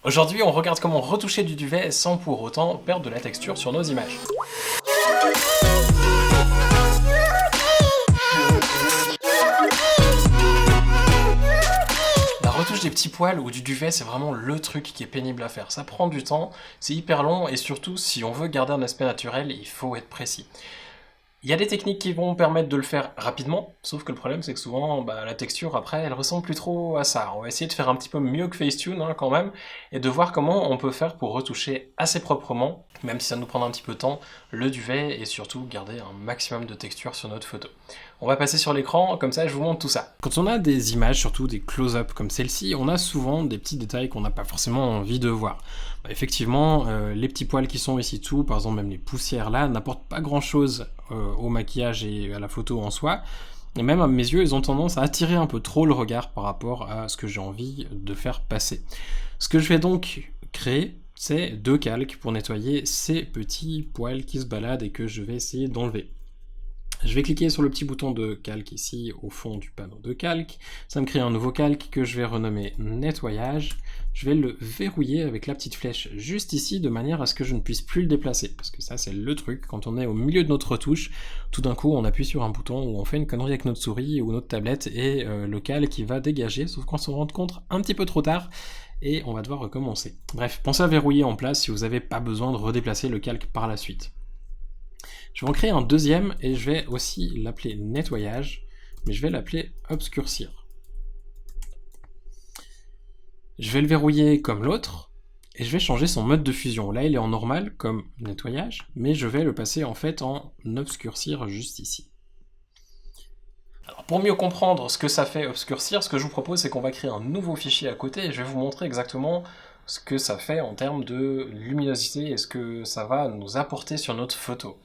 Aujourd'hui, on regarde comment retoucher du duvet sans pour autant perdre de la texture sur nos images. La retouche des petits poils ou du duvet, c'est vraiment le truc qui est pénible à faire. Ça prend du temps, c'est hyper long et surtout, si on veut garder un aspect naturel, il faut être précis. Il y a des techniques qui vont permettre de le faire rapidement, sauf que le problème c'est que souvent la texture après elle ressemble plus trop à ça. On va essayer de faire un petit peu mieux que Facetune quand même, et de voir comment on peut faire pour retoucher assez proprement, même si ça nous prendra un petit peu de temps, le duvet et surtout garder un maximum de texture sur notre photo. On va passer sur l'écran, comme ça je vous montre tout ça. Quand on a des images, surtout des close-up comme celle-ci, on a souvent des petits détails qu'on n'a pas forcément envie de voir. Effectivement, les petits poils qui sont ici tout, par exemple même les poussières là, n'apportent pas grand-chose au maquillage et à la photo en soi, et même à mes yeux, ils ont tendance à attirer un peu trop le regard par rapport à ce que j'ai envie de faire passer. Ce que je vais donc créer, c'est 2 calques pour nettoyer ces petits poils qui se baladent et que je vais essayer d'enlever. Je vais cliquer sur le petit bouton de calque ici au fond du panneau de calque. Ça me crée un nouveau calque que je vais renommer nettoyage. Je vais le verrouiller avec la petite flèche juste ici de manière à ce que je ne puisse plus le déplacer. Parce que ça c'est le truc, quand on est au milieu de notre retouche, tout d'un coup on appuie sur un bouton ou on fait une connerie avec notre souris ou notre tablette et le calque il va dégager, sauf qu'on se rend compte un petit peu trop tard et on va devoir recommencer. Bref, pensez à verrouiller en place si vous n'avez pas besoin de redéplacer le calque par la suite. Je vais en créer un deuxième et je vais aussi l'appeler nettoyage, mais je vais l'appeler obscurcir. Je vais le verrouiller comme l'autre et je vais changer son mode de fusion. Là il est en normal comme nettoyage, mais je vais le passer en fait en obscurcir juste ici. Alors pour mieux comprendre ce que ça fait obscurcir, ce que je vous propose c'est qu'on va créer un nouveau fichier à côté et je vais vous montrer exactement ce que ça fait en termes de luminosité et ce que ça va nous apporter sur notre photo.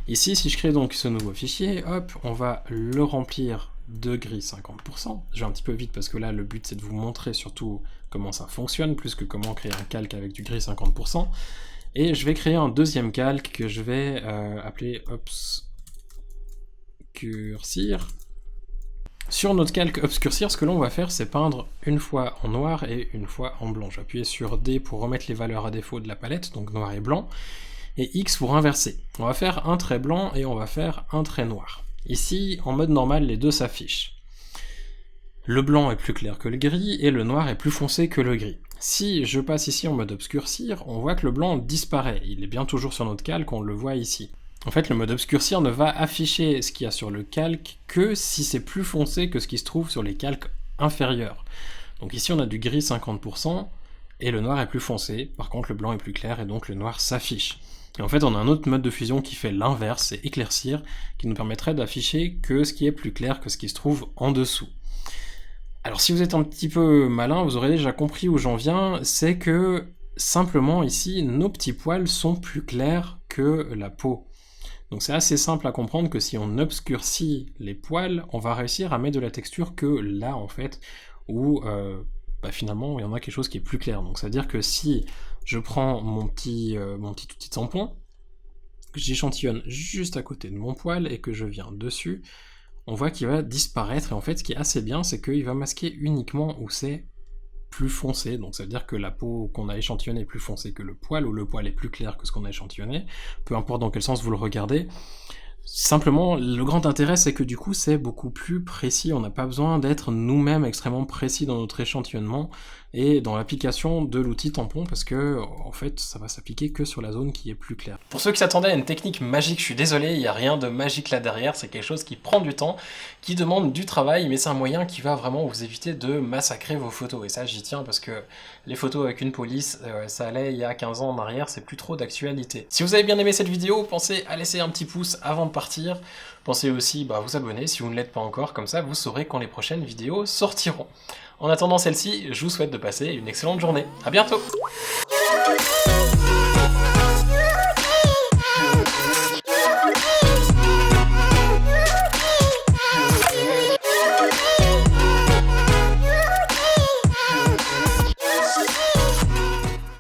Ici, si je crée donc ce nouveau fichier, hop, on va le remplir de gris 50%. Je vais un petit peu vite parce que là, le but c'est de vous montrer surtout comment ça fonctionne, plus que comment créer un calque avec du gris 50%. Et je vais créer un deuxième calque que je vais appeler obscurcir. Sur notre calque obscurcir, ce que l'on va faire, c'est peindre une fois en noir et une fois en blanc. Je vais appuyer sur D pour remettre les valeurs à défaut de la palette, donc noir et blanc, et X pour inverser. On va faire un trait blanc et on va faire un trait noir. Ici, en mode normal, les deux s'affichent. Le blanc est plus clair que le gris et le noir est plus foncé que le gris. Si je passe ici en mode obscurcir, on voit que le blanc disparaît. Il est bien toujours sur notre calque, on le voit ici. En fait, le mode obscurcir ne va afficher ce qu'il y a sur le calque que si c'est plus foncé que ce qui se trouve sur les calques inférieurs. Donc ici, on a du gris 50%, et le noir est plus foncé, par contre le blanc est plus clair, et donc le noir s'affiche. Et en fait, on a un autre mode de fusion qui fait l'inverse, c'est éclaircir, qui nous permettrait d'afficher que ce qui est plus clair que ce qui se trouve en dessous. Alors si vous êtes un petit peu malin, vous aurez déjà compris où j'en viens, c'est que simplement ici, nos petits poils sont plus clairs que la peau. Donc c'est assez simple à comprendre que si on obscurcit les poils, on va réussir à mettre de la texture que là en fait, où finalement il y en a quelque chose qui est plus clair. Donc c'est à dire que si je prends mon petit outil de tampon, que j'échantillonne juste à côté de mon poil et que je viens dessus, on voit qu'il va disparaître, et en fait ce qui est assez bien c'est qu'il va masquer uniquement où c'est plus foncé, donc ça veut dire que la peau qu'on a échantillonnée est plus foncée que le poil, ou le poil est plus clair que ce qu'on a échantillonné, peu importe dans quel sens vous le regardez. Simplement, le grand intérêt c'est que du coup c'est beaucoup plus précis, on n'a pas besoin d'être nous-mêmes extrêmement précis dans notre échantillonnement et dans l'application de l'outil tampon, parce que en fait ça va s'appliquer que sur la zone qui est plus claire. Pour ceux qui s'attendaient à une technique magique, je suis désolé, il n'y a rien de magique là derrière, c'est quelque chose qui prend du temps, qui demande du travail, mais c'est un moyen qui va vraiment vous éviter de massacrer vos photos, et ça j'y tiens parce que les photos avec une police, ça allait il y a 15 ans en arrière, c'est plus trop d'actualité. Si vous avez bien aimé cette vidéo, pensez à laisser un petit pouce avant de partir, pensez aussi à vous abonner si vous ne l'êtes pas encore, comme ça vous saurez quand les prochaines vidéos sortiront. En attendant celle-ci, je vous souhaite de passer une excellente journée. À bientôt!